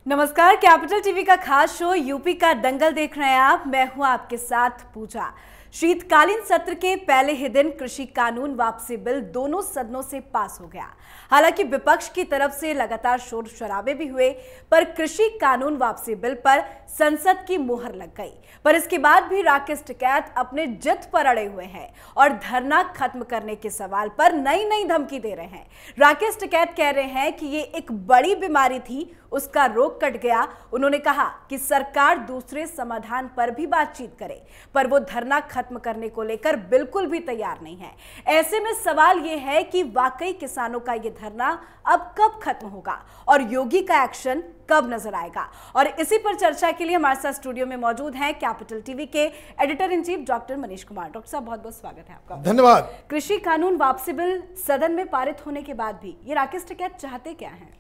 नमस्कार, capital TV का खास शो यूपी का दंगल देख रहे हैं आप। मैं हूं आपके साथ पूजा। शीतकालीन सत्र के पहले ही दिन कृषि कानून वापसी बिल दोनों सदनों से पास हो गया। हालांकि विपक्ष की तरफ से लगातार शोर शराबे भी हुए, पर कृषि कानून वापसी बिल पर संसद की मुहर लग गई। पर इसके बाद भी राकेश टिकैत अपने जिद पर अड़े हुए हैं और धरना खत्म करने के सवाल पर नई नई धमकी दे रहे हैं। राकेश टिकैत कह रहे हैं कि ये एक बड़ी बीमारी थी, उसका रोग कट गया। उन्होंने कहा कि सरकार दूसरे समाधान पर भी बातचीत करे, पर वो धरना खत्म करने को लेकर बिल्कुल भी तैयार नहीं है। ऐसे में सवाल ये है कि वाकई किसानों का ये धरना अब कब खत्म होगा और योगी का एक्शन कब नजर आएगा। और इसी पर चर्चा के लिए हमारे साथ स्टूडियो में मौजूद हैं कैपिटल टीवी के editor in chief doctor Manish Kumar. Doctor साहब, बहुत बहुत स्वागत है आपका। धन्यवाद। कृषि कानून वापसी बिल सदन में पारित होने के बाद भी ये राकेश टिकैत चाहते क्या हैं?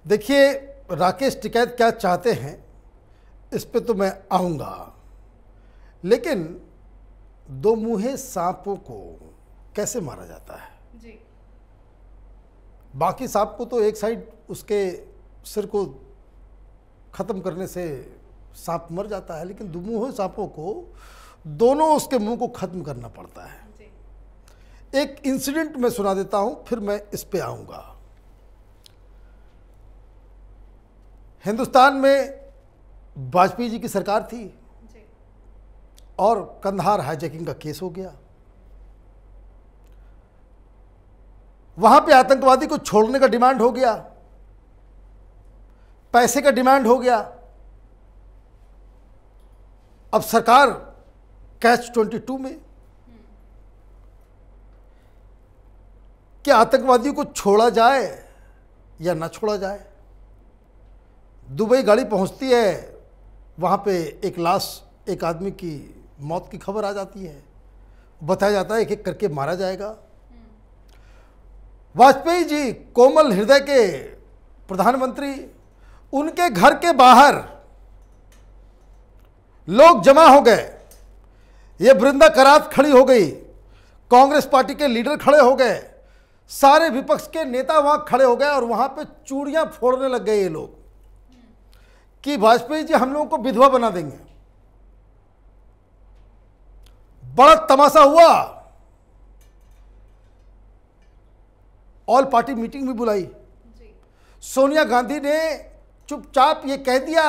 देखिए, राकेश टिकैत क्या चाहते हैं इस पे तो मैं आऊँगा, लेकिन दो मुँहे सांपों को कैसे मारा जाता है जी? बाकी सांप को तो एक साइड उसके सिर को ख़त्म करने से सांप मर जाता है, लेकिन दो मुँहे सांपों को दोनों उसके मुंह को ख़त्म करना पड़ता है जी। एक इंसिडेंट मैं सुना देता हूँ, फिर मैं इस पे आऊँगा। हिंदुस्तान में वाजपेयी जी की सरकार थी जी। और कंधार हाईजैकिंग का केस हो गया। वहां पे आतंकवादी को छोड़ने का डिमांड हो गया, पैसे का डिमांड हो गया। अब सरकार कैच 22 में कि आतंकवादियों को छोड़ा जाए या ना छोड़ा जाए। दुबई गाड़ी पहुंचती है, वहाँ पे एक लाश, एक आदमी की मौत की खबर आ जाती है। बताया जाता है एक एक करके मारा जाएगा। वाजपेयी जी कोमल हृदय के प्रधानमंत्री, उनके घर के बाहर लोग जमा हो गए। ये वृंदा करात खड़ी हो गई, कांग्रेस पार्टी के लीडर खड़े हो गए, सारे विपक्ष के नेता वहाँ खड़े हो गए और वहाँ पे चूड़ियाँ फोड़ने लग गए ये लोग कि वाजपेयी जी हम लोगों को विधवा बना देंगे। बड़ा तमाशा हुआ। ऑल पार्टी मीटिंग भी बुलाई जी। सोनिया गांधी ने चुपचाप ये कह दिया,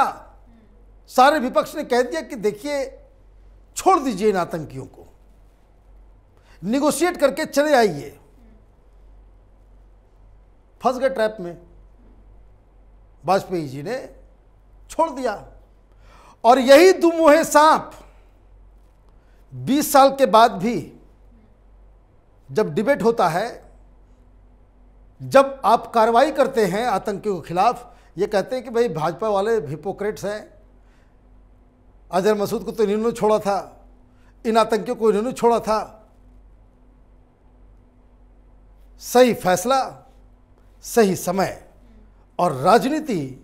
सारे विपक्ष ने कह दिया कि देखिए छोड़ दीजिए इन आतंकियों को, निगोशिएट करके चले आइए। फंस गए ट्रैप में। वाजपेयी जी ने छोड़ दिया। और यही दुमुहे सांप 20 साल के बाद भी जब डिबेट होता है, जब आप कार्रवाई करते हैं आतंकियों के खिलाफ, ये कहते हैं कि भाई भाजपा वाले हिपोक्रेट्स हैं, अजहर मसूद को तो इन्होंने छोड़ा था, इन आतंकियों को इन्होंने छोड़ा था। सही फैसला, सही समय। और राजनीति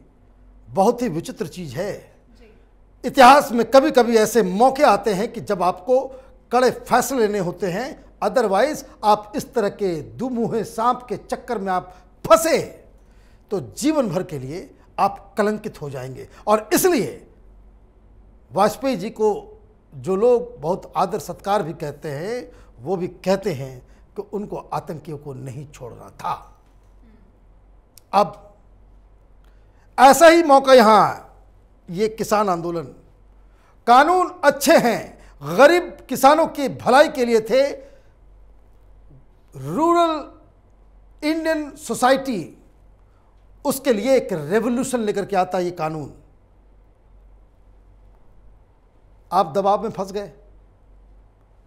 बहुत ही विचित्र चीज है। इतिहास में कभी कभी ऐसे मौके आते हैं कि जब आपको कड़े फैसले लेने होते हैं, अदरवाइज आप इस तरह के दुमुहे सांप के चक्कर में आप फंसे तो जीवन भर के लिए आप कलंकित हो जाएंगे। और इसलिए वाजपेयी जी को जो लोग बहुत आदर सत्कार भी कहते हैं, वो भी कहते हैं कि उनको आतंकियों को नहीं छोड़ना था। अब ऐसा ही मौका यहां, ये किसान आंदोलन, कानून अच्छे हैं, गरीब किसानों की भलाई के लिए थे। रूरल इंडियन सोसाइटी उसके लिए एक रेवोल्यूशन लेकर के आता ये कानून। आप दबाव में फंस गए,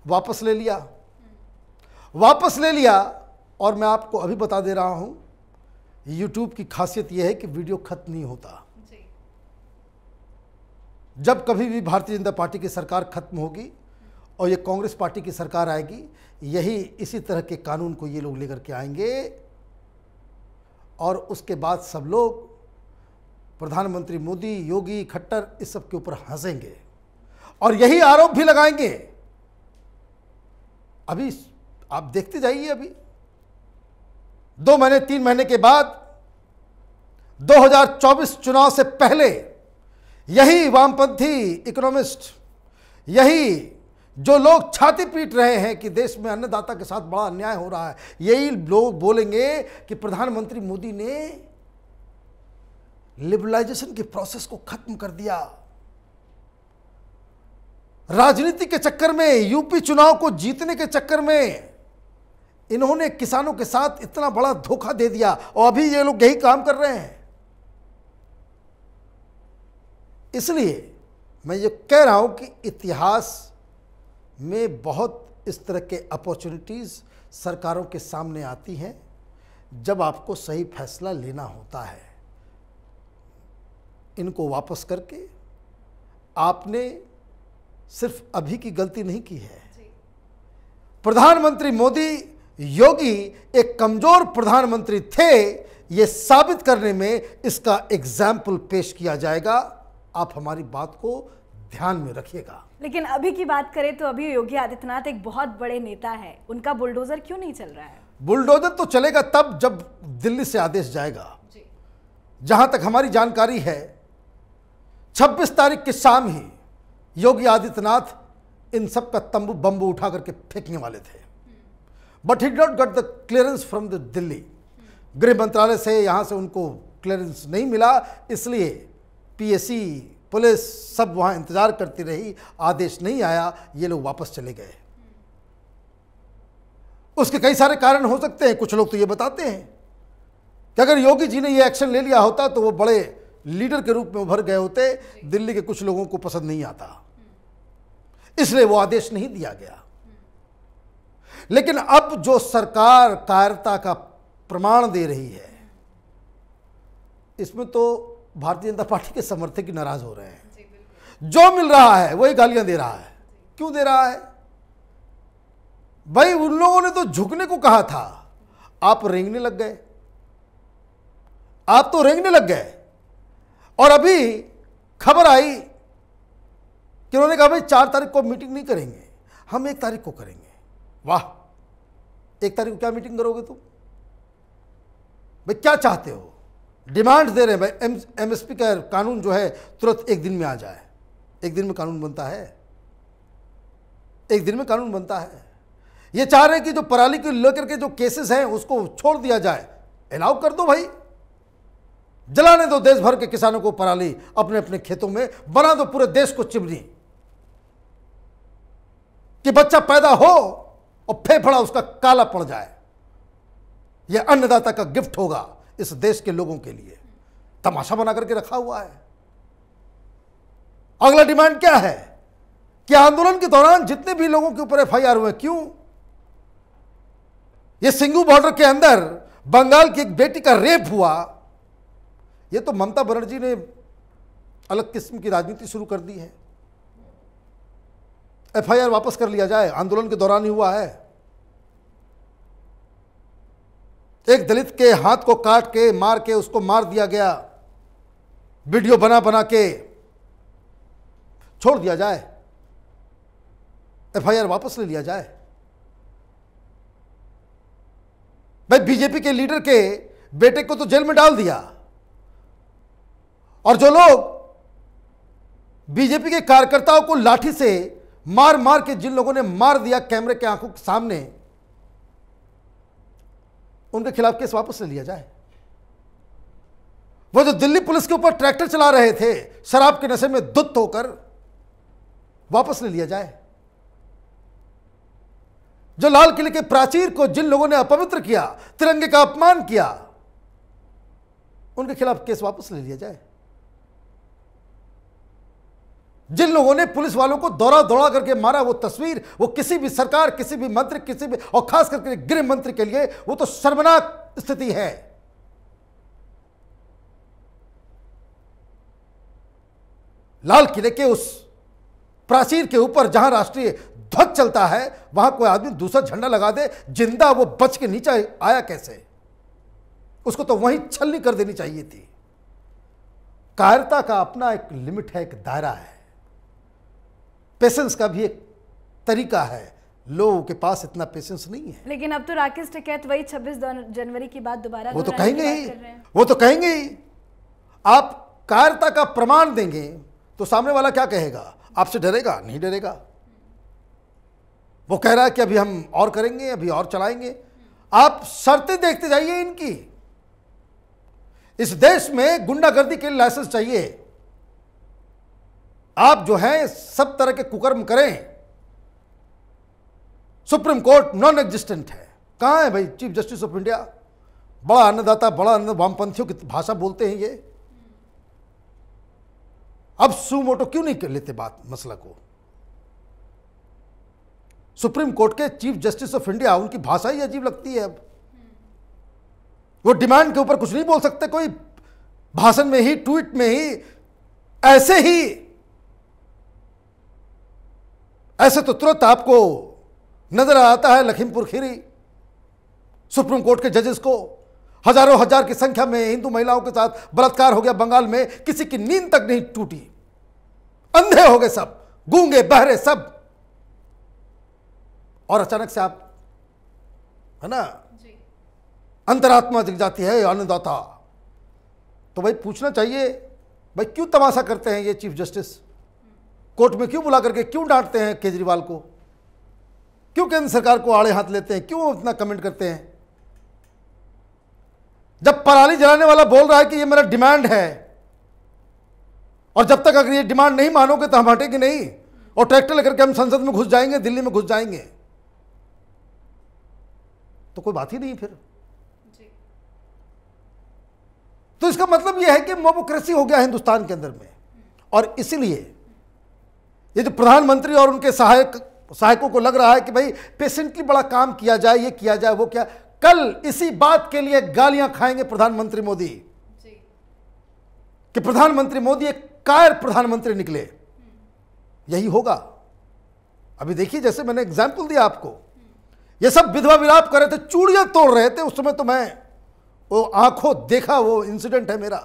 वापस ले लिया, वापस ले लिया। और मैं आपको अभी बता दे रहा हूं, यूट्यूब की खासियत यह है कि वीडियो खत्म नहीं होता जी। जब कभी भी भारतीय जनता पार्टी की सरकार खत्म होगी और ये कांग्रेस पार्टी की सरकार आएगी, यही इसी तरह के कानून को ये लोग लेकर के आएंगे। और उसके बाद सब लोग प्रधानमंत्री मोदी, योगी, खट्टर, इस सब के ऊपर हंसेंगे और यही आरोप भी लगाएंगे। अभी आप देखते जाइए, अभी 2 महीने 3 महीने के बाद 2024 चुनाव से पहले यही वामपंथी इकोनॉमिस्ट, यही जो लोग छाती पीट रहे हैं कि देश में अन्नदाता के साथ बड़ा अन्याय हो रहा है, यही लोग बोलेंगे कि प्रधानमंत्री मोदी ने लिबरलाइजेशन की प्रोसेस को खत्म कर दिया। राजनीति के चक्कर में, यूपी चुनाव को जीतने के चक्कर में इन्होंने किसानों के साथ इतना बड़ा धोखा दे दिया और अभी ये लोग यही काम कर रहे हैं। इसलिए मैं ये कह रहा हूं कि इतिहास में बहुत इस तरह के अपॉर्चुनिटीज सरकारों के सामने आती हैं जब आपको सही फैसला लेना होता है। इनको वापस करके आपने सिर्फ अभी की गलती नहीं की है। प्रधानमंत्री मोदी, योगी एक कमजोर प्रधानमंत्री थे, ये साबित करने में इसका एग्जाम्पल पेश किया जाएगा। आप हमारी बात को ध्यान में रखिएगा। लेकिन अभी की बात करें तो अभी योगी आदित्यनाथ एक बहुत बड़े नेता है, उनका बुलडोजर क्यों नहीं चल रहा है? बुलडोजर तो चलेगा तब जब दिल्ली से आदेश जाएगा। जहां तक हमारी जानकारी है 26 तारीख की शाम ही योगी आदित्यनाथ इन सब का तंबू बम्बू उठा करके फेंकने वाले थे, but he did not got the clearance from the Delhi. गृह मंत्रालय से यहां से उनको क्लियरेंस नहीं मिला, इसलिए पीएसी, पुलिस सब वहां इंतजार करती रही, आदेश नहीं आया, ये लोग वापस चले गए। उसके कई सारे कारण हो सकते हैं। कुछ लोग तो ये बताते हैं कि अगर योगी जी ने ये एक्शन ले लिया होता तो वो बड़े लीडर के रूप में उभर गए होते, दिल्ली के कुछ लोगों को पसंद नहीं आता, इसलिए वो आदेश नहीं दिया गया। लेकिन अब जो सरकार कायरता का प्रमाण दे रही है, इसमें तो भारतीय जनता पार्टी के समर्थक ही नाराज हो रहे हैं। जो मिल रहा है वही गालियां दे रहा है। क्यों दे रहा है भाई? उन लोगों ने तो झुकने को कहा था, आप रेंगने लग गए। आप तो रेंगने लग गए। और अभी खबर आई कि उन्होंने कहा भाई 4 तारीख को मीटिंग नहीं करेंगे, हम 1 तारीख को करेंगे। वाह, 1 तारीख को क्या मीटिंग करोगे तुम? भाई क्या चाहते हो? डिमांड दे रहे हैं भाई एमएसपी का कानून जो है तुरंत 1 दिन में आ जाए। 1 दिन में कानून बनता है? 1 दिन में कानून बनता है? ये चाह रहे हैं कि जो पराली को लेकर के जो केसेस हैं उसको छोड़ दिया जाए, अलाउ कर दो भाई, जलाने दो देश भर के किसानों को पराली अपने अपने खेतों में, बना दो पूरे देश को चिमनी, कि बच्चा पैदा हो और फेफड़ा उसका काला पड़ जाए। यह अन्नदाता का गिफ्ट होगा इस देश के लोगों के लिए। तमाशा बना करके रखा हुआ है। अगला डिमांड क्या है कि आंदोलन के दौरान जितने भी लोगों के ऊपर एफआईआर हुए, क्यों? यह सिंघू बॉर्डर के अंदर बंगाल की एक बेटी का रेप हुआ, यह तो ममता बनर्जी ने अलग किस्म की राजनीति शुरू कर दी है। एफआईआर वापस कर लिया जाए, आंदोलन के दौरान ही हुआ है। एक दलित के हाथ को काट के मार के उसको मार दिया गया, वीडियो बना बना के छोड़ दिया जाए, एफआईआर वापस ले लिया जाए। भाई बीजेपी के लीडर के बेटे को तो जेल में डाल दिया, और जो लोग बीजेपी के कार्यकर्ताओं को लाठी से मार मार के जिन लोगों ने मार दिया कैमरे के आंखों के सामने, उनके खिलाफ केस वापस ले लिया जाए। वो जो दिल्ली पुलिस के ऊपर ट्रैक्टर चला रहे थे शराब के नशे में धुत होकर, वापस ले लिया जाए। जो लाल किले के प्राचीर को जिन लोगों ने अपवित्र किया, तिरंगे का अपमान किया, उनके खिलाफ केस वापस ले लिया जाए। जिन लोगों ने पुलिस वालों को दौड़ा दौड़ा करके मारा, वो तस्वीर, वो किसी भी सरकार, किसी भी मंत्री, किसी भी, और खास करके गृह मंत्री के लिए वो तो शर्मनाक स्थिति है। लाल किले के उस प्राचीर के ऊपर जहां राष्ट्रीय ध्वज चलता है, वहां कोई आदमी दूसरा झंडा लगा दे, जिंदा वो बच के नीचे आया कैसे? उसको तो वहीं छलनी कर देनी चाहिए थी। कायरता का अपना एक लिमिट है, एक दायरा है। पेशेंस का भी एक तरीका है, लोगों के पास इतना पेशेंस नहीं है। लेकिन अब तो राकेश टिकैत वही 26 जनवरी की बात दोबारा वो तो कहेंगे ही, वो तो कहेंगे ही आप कायरता का प्रमाण देंगे तो सामने वाला क्या कहेगा? आपसे डरेगा? नहीं डरेगा। वो कह रहा है कि अभी हम और करेंगे, अभी और चलाएंगे। आप शर्तें देखते जाइए इनकी। इस देश में गुंडागर्दी के लिए लाइसेंस चाहिए। आप जो है सब तरह के कुकर्म करें, सुप्रीम कोर्ट नॉन एग्जिस्टेंट है। कहां है भाई चीफ जस्टिस ऑफ इंडिया? बड़ा अन्नदाता, बड़ा अन्न, वामपंथियों की भाषा बोलते हैं ये। अब सुमोटो क्यों नहीं कर लेते बात मसला को? सुप्रीम कोर्ट के चीफ जस्टिस ऑफ इंडिया, उनकी भाषा ही अजीब लगती है। अब वो डिमांड के ऊपर कुछ नहीं बोल सकते, कोई भाषण में ही, ट्वीट में ही, ऐसे तो तुरंत आपको नजर आता है लखीमपुर खीरी सुप्रीम कोर्ट के जजेस को। हजारों हजार की संख्या में हिंदू महिलाओं के साथ बलात्कार हो गया बंगाल में, किसी की नींद तक नहीं टूटी, अंधे हो गए सब, गूंगे बहरे सब। और अचानक से आप, है ना, अंतरात्मा जग जाती है अन्नदाता। तो भाई पूछना चाहिए, भाई क्यों तमाशा करते हैं ये चीफ जस्टिस? कोर्ट में क्यों बुला करके क्यों डांटते हैं केजरीवाल को? क्यों केंद्र सरकार को आड़े हाथ लेते हैं? क्यों इतना कमेंट करते हैं? जब पराली जलाने वाला बोल रहा है कि ये मेरा डिमांड है, और जब तक अगर ये डिमांड नहीं मानोगे तो हम हटेंगे नहीं, और ट्रैक्टर लेकर के हम संसद में घुस जाएंगे, दिल्ली में घुस जाएंगे, तो कोई बात ही नहीं फिर। तो इसका मतलब यह है कि मोबोक्रेसी हो गया हिंदुस्तान के अंदर में। और इसीलिए ये जो प्रधानमंत्री और उनके सहायकों को लग रहा है कि भाई पेशेंटली बड़ा काम किया जाए, ये किया जाए, वो क्या, कल इसी बात के लिए गालियां खाएंगे प्रधानमंत्री मोदी कि प्रधानमंत्री मोदी एक कायर प्रधानमंत्री निकले। यही होगा। अभी देखिए, जैसे मैंने एग्जाम्पल दिया आपको, ये सब विधवा विलाप कर रहे थे, चूड़ियां तोड़ रहे थे, उस समय तो मैं वो आंखों देखा वो इंसिडेंट है मेरा।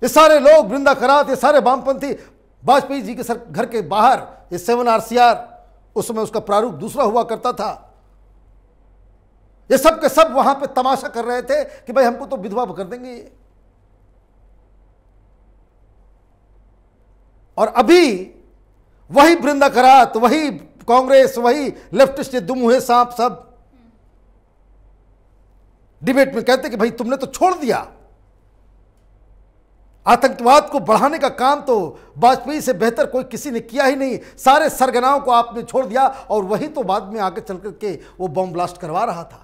ये सारे लोग, वृंदा करात, ये सारे वामपंथी वाजपेयी जी के घर के बाहर, ये 7 RCR, उस समय उसका प्रारूप दूसरा हुआ करता था, ये सब के सब वहां पे तमाशा कर रहे थे कि भाई हमको तो विधवा कर देंगे ये। और अभी वही वृंदा करात, वही कांग्रेस, वही लेफ्टिस्ट, ये दुमुहे सांप सब डिबेट में कहते कि भाई तुमने तो छोड़ दिया, आतंकवाद को बढ़ाने का काम तो वाजपेयी से बेहतर कोई किसी ने किया ही नहीं, सारे सरगनाओं को आपने छोड़ दिया, और वही तो बाद में आगे चल करके वो बम ब्लास्ट करवा रहा था।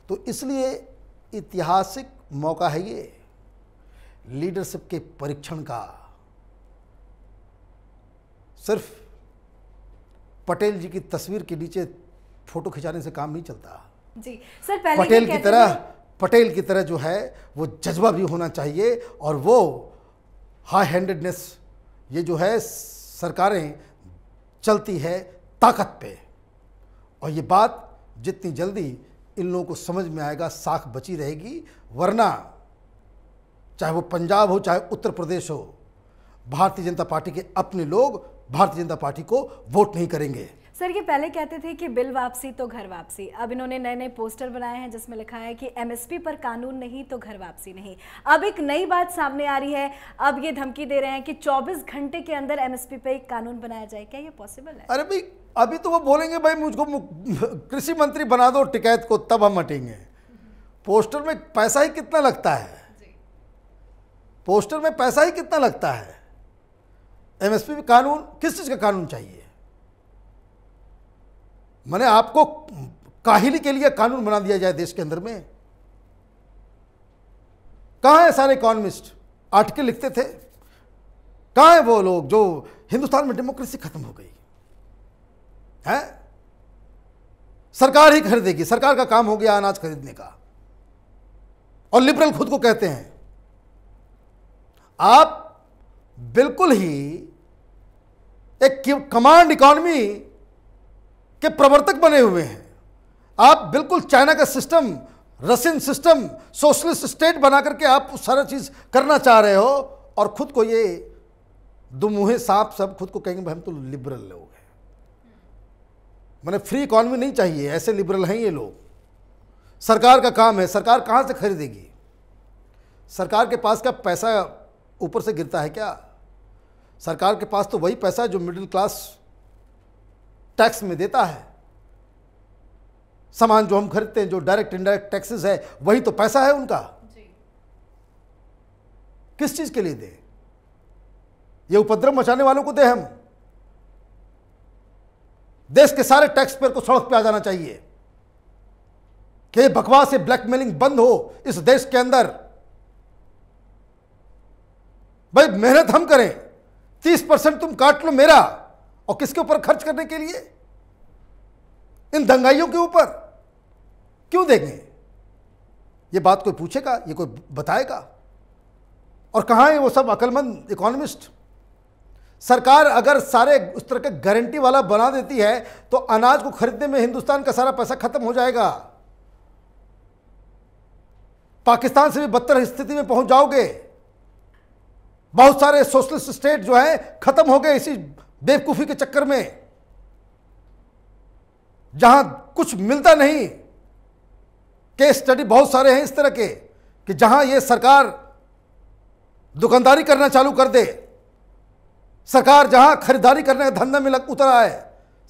तो इसलिए ऐतिहासिक मौका है ये लीडरशिप के परीक्षण का। सिर्फ पटेल जी की तस्वीर के नीचे फोटो खिंचाने से काम नहीं चलता जी सर। पहले पटेल की तरह जो है वो जज्बा भी होना चाहिए, और वो हाई हैंडेडनेस, ये जो है सरकारें चलती है ताकत पे, और ये बात जितनी जल्दी इन लोगों को समझ में आएगा साख बची रहेगी। वरना चाहे वो पंजाब हो, चाहे उत्तर प्रदेश हो, भारतीय जनता पार्टी के अपने लोग भारतीय जनता पार्टी को वोट नहीं करेंगे। सर, ये पहले कहते थे कि बिल वापसी तो घर वापसी, अब इन्होंने नए नए पोस्टर बनाए हैं जिसमें लिखा है कि एमएसपी पर कानून नहीं तो घर वापसी नहीं। अब एक नई बात सामने आ रही है, अब ये धमकी दे रहे हैं कि 24 घंटे के अंदर एमएसपी पे एक कानून बनाया जाए। क्या ये पॉसिबल है? अरे भाई, अभी तो वो बोलेंगे भाई मुझको कृषि मंत्री बना दो टिकैत को, तब हम हटेंगे। पोस्टर में पैसा ही कितना लगता है, पोस्टर में पैसा ही कितना लगता है। एमएसपी पे कानून, किस चीज का कानून चाहिए? मैंने आपको काहिली के लिए कानून बना दिया जाए देश के अंदर में? कहां है सारे इकोनॉमिस्ट आर्टिकल लिखते थे? कहां है वो लोग जो हिंदुस्तान में डेमोक्रेसी खत्म हो गई है? सरकार ही खरीदेगी, सरकार का काम हो गया अनाज खरीदने का, और लिबरल खुद को कहते हैं। आप बिल्कुल ही एक कमांड इकोनॉमी के प्रवर्तक बने हुए हैं। आप बिल्कुल चाइना का system, Russian system, socialist state बना करके आप सारा चीज करना चाह रहे हो, और खुद को ये दुमुहे सांप सब खुद को कहेंगे भाई हम तो लिबरल लोग हैं। मैंने फ्री इकोनॉमी नहीं चाहिए, ऐसे लिबरल हैं ये लोग सरकार का काम है, सरकार कहाँ से खरीदेगी? सरकार के पास क्या पैसा ऊपर से गिरता है क्या? सरकार के पास तो वही पैसा है जो मिडिल क्लास टैक्स में देता है। सामान जो हम खरीदते हैं, जो डायरेक्ट इनडायरेक्ट टैक्सेस है, वही तो पैसा है उनका। किस चीज के लिए दे? ये उपद्रव मचाने वालों को दे हम? देश के सारे टैक्स पेयर को सड़क पे आ जाना चाहिए कि बकवास से ब्लैकमेलिंग बंद हो इस देश के अंदर। भाई मेहनत हम करें, 30% तुम काट लो मेरा, और किसके ऊपर खर्च करने के लिए? इन दंगाइयों के ऊपर क्यों देंगे? ये बात कोई पूछेगा? ये कोई बताएगा? और कहाँ है वो सब अक्लमंद इकोनॉमिस्ट? सरकार अगर सारे उस तरह का गारंटी वाला बना देती है तो अनाज को खरीदने में हिंदुस्तान का सारा पैसा खत्म हो जाएगा। पाकिस्तान से भी बदतर स्थिति में पहुंच जाओगे। बहुत सारे सोशलिस्ट स्टेट जो है खत्म हो गए इसी बेवकूफी के चक्कर में, जहां कुछ मिलता नहीं। केस स्टडी बहुत सारे हैं इस तरह के कि जहां ये सरकार दुकानदारी करना चालू कर दे, सरकार जहां खरीदारी करने का धंधा में उतर आए।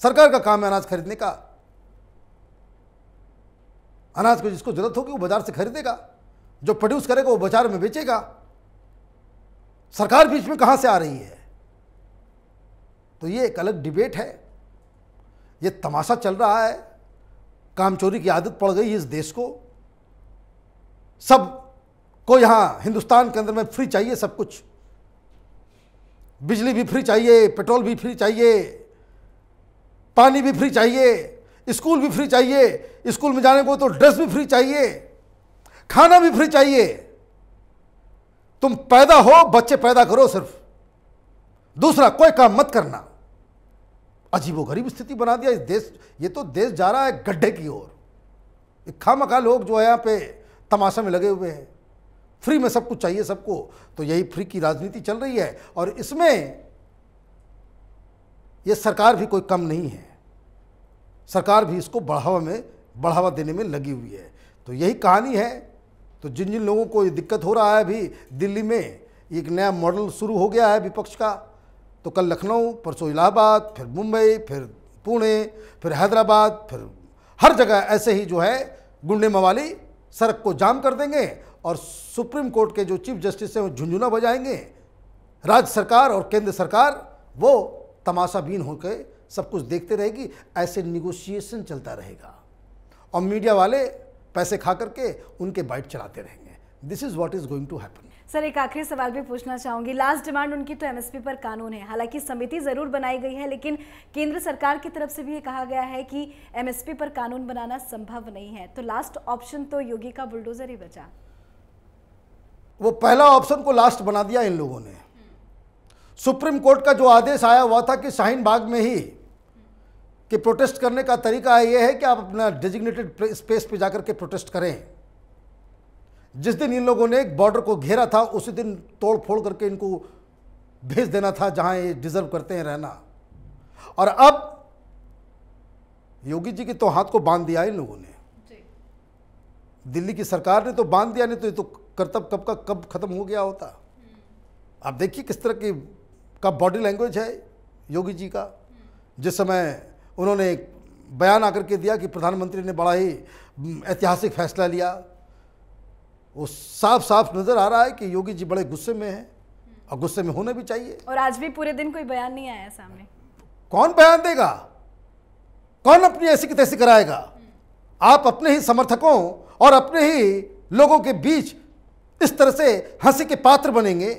सरकार का काम है अनाज खरीदने का। अनाज को जिसको जरूरत होगी वो बाजार से खरीदेगा, जो प्रोड्यूस करेगा वो बाजार में बेचेगा। सरकार बीच में कहां से आ रही है? तो ये एक अलग डिबेट है। ये तमाशा चल रहा है। कामचोरी की आदत पड़ गई है इस देश को। सब को यहां हिंदुस्तान के अंदर में फ्री चाहिए सब कुछ। बिजली भी फ्री चाहिए, पेट्रोल भी फ्री चाहिए, पानी भी फ्री चाहिए, स्कूल भी फ्री चाहिए, स्कूल में जाने को तो ड्रेस भी फ्री चाहिए, खाना भी फ्री चाहिए। तुम पैदा हो, बच्चे पैदा करो सिर्फ, दूसरा कोई काम मत करना। अजीबोगरीब स्थिति बना दिया इस देश। ये तो देश जा रहा है गड्ढे की ओर। खामखा लोग जो है यहाँ पे तमाशा में लगे हुए हैं। फ्री में सब कुछ चाहिए सबको, तो यही फ्री की राजनीति चल रही है। और इसमें ये सरकार भी कोई कम नहीं है। सरकार भी इसको बढ़ावा देने में लगी हुई है। तो यही कहानी है। तो जिन जिन लोगों को ये दिक्कत हो रहा है, अभी दिल्ली में एक नया मॉडल शुरू हो गया है विपक्ष का। तो कल लखनऊ, परसों इलाहाबाद, फिर मुंबई, फिर पुणे, फिर हैदराबाद, फिर हर जगह ऐसे ही जो है गुंडे मवाली सड़क को जाम कर देंगे और सुप्रीम कोर्ट के जो चीफ जस्टिस हैं वो झुंझुना बजाएंगे। राज्य सरकार और केंद्र सरकार वो तमाशाबीन होकर सब कुछ देखते रहेगी। ऐसे निगोशिएशन चलता रहेगा और मीडिया वाले पैसे खा करके उनके बाइट चलाते रहेंगे। This is what is going to happen. Sir, एक आखिरी सवाल भी पूछना चाहूंगी। लास्ट डिमांड उनकी तो एमएसपी पर कानून है। हालांकि समिति जरूर बनाई गई है, लेकिन केंद्र सरकार की तरफ से भी ये कहा गया है कि एमएसपी पर कानून बनाना संभव नहीं है। तो लास्ट ऑप्शन तो योगी का बुलडोजर ही बचा। वो पहला ऑप्शन को लास्ट बना दिया इन लोगों ने। सुप्रीम कोर्ट का जो आदेश आया हुआ था कि शाहीन बाग में ही कि प्रोटेस्ट करने का तरीका ये है कि आप अपना डेजिग्नेटेड स्पेस पे जाकर के प्रोटेस्ट करें। जिस दिन इन लोगों ने एक बॉर्डर को घेरा था उसी दिन तोड़ फोड़ करके इनको भेज देना था जहां ये डिजर्व करते हैं रहना। और अब योगी जी के तो हाथ को बांध दिया इन लोगों ने। दिल्ली की सरकार ने तो बांध दिया, नहीं तो ये तो कर्तव्य कब खत्म हो गया होता। आप देखिए किस तरह की का बॉडी लैंग्वेज है योगी जी का। जिस समय उन्होंने एक बयान आकर के दिया कि प्रधानमंत्री ने बड़ा ही ऐतिहासिक फैसला लिया, वो साफ साफ नजर आ रहा है कि योगी जी बड़े गुस्से में हैं और गुस्से में होना भी चाहिए। और आज भी पूरे दिन कोई बयान नहीं आया सामने। कौन बयान देगा? कौन अपनी ऐसी की तैसी कराएगा? आप अपने ही समर्थकों और अपने ही लोगों के बीच इस तरह से हंसी के पात्र बनेंगे।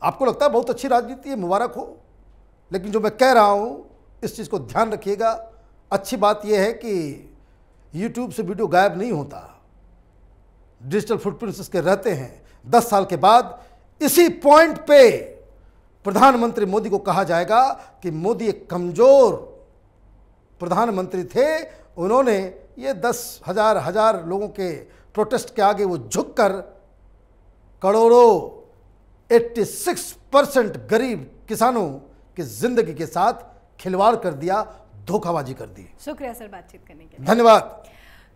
आपको लगता है बहुत अच्छी राजनीति है, मुबारक हो। लेकिन जो मैं कह रहा हूं इस चीज को ध्यान रखिएगा। अच्छी बात यह है कि YouTube से वीडियो गायब नहीं होता, डिजिटल फुटप्रिंट्स इसके रहते हैं। 10 साल के बाद इसी पॉइंट पे प्रधानमंत्री मोदी को कहा जाएगा कि मोदी एक कमजोर प्रधानमंत्री थे। उन्होंने ये 10,000 लोगों के प्रोटेस्ट के आगे वो झुककर करोड़ों 86% गरीब किसानों की जिंदगी के साथ खिलवाड़ कर दिया, धोखाबाजी कर दी। शुक्रिया सर बातचीत करने के लिए। धन्यवाद।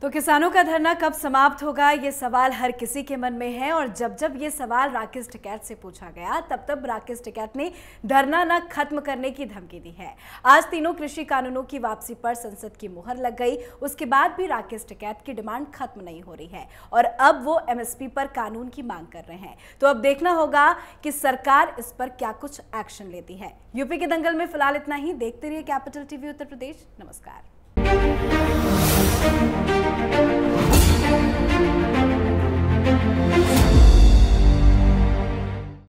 तो किसानों का धरना कब समाप्त होगा, ये सवाल हर किसी के मन में है। और जब जब ये सवाल राकेश टिकैत से पूछा गया तब राकेश टिकैत ने धरना न खत्म करने की धमकी दी है। आज तीनों कृषि कानूनों की वापसी पर संसद की मुहर लग गई, उसके बाद भी राकेश टिकैत की डिमांड खत्म नहीं हो रही है और अब वो एमएसपी पर कानून की मांग कर रहे हैं। तो अब देखना होगा कि सरकार इस पर क्या कुछ एक्शन लेती है। यूपी के दंगल में फिलहाल इतना ही। देखते रहिए कैपिटल टीवी उत्तर प्रदेश। नमस्कार।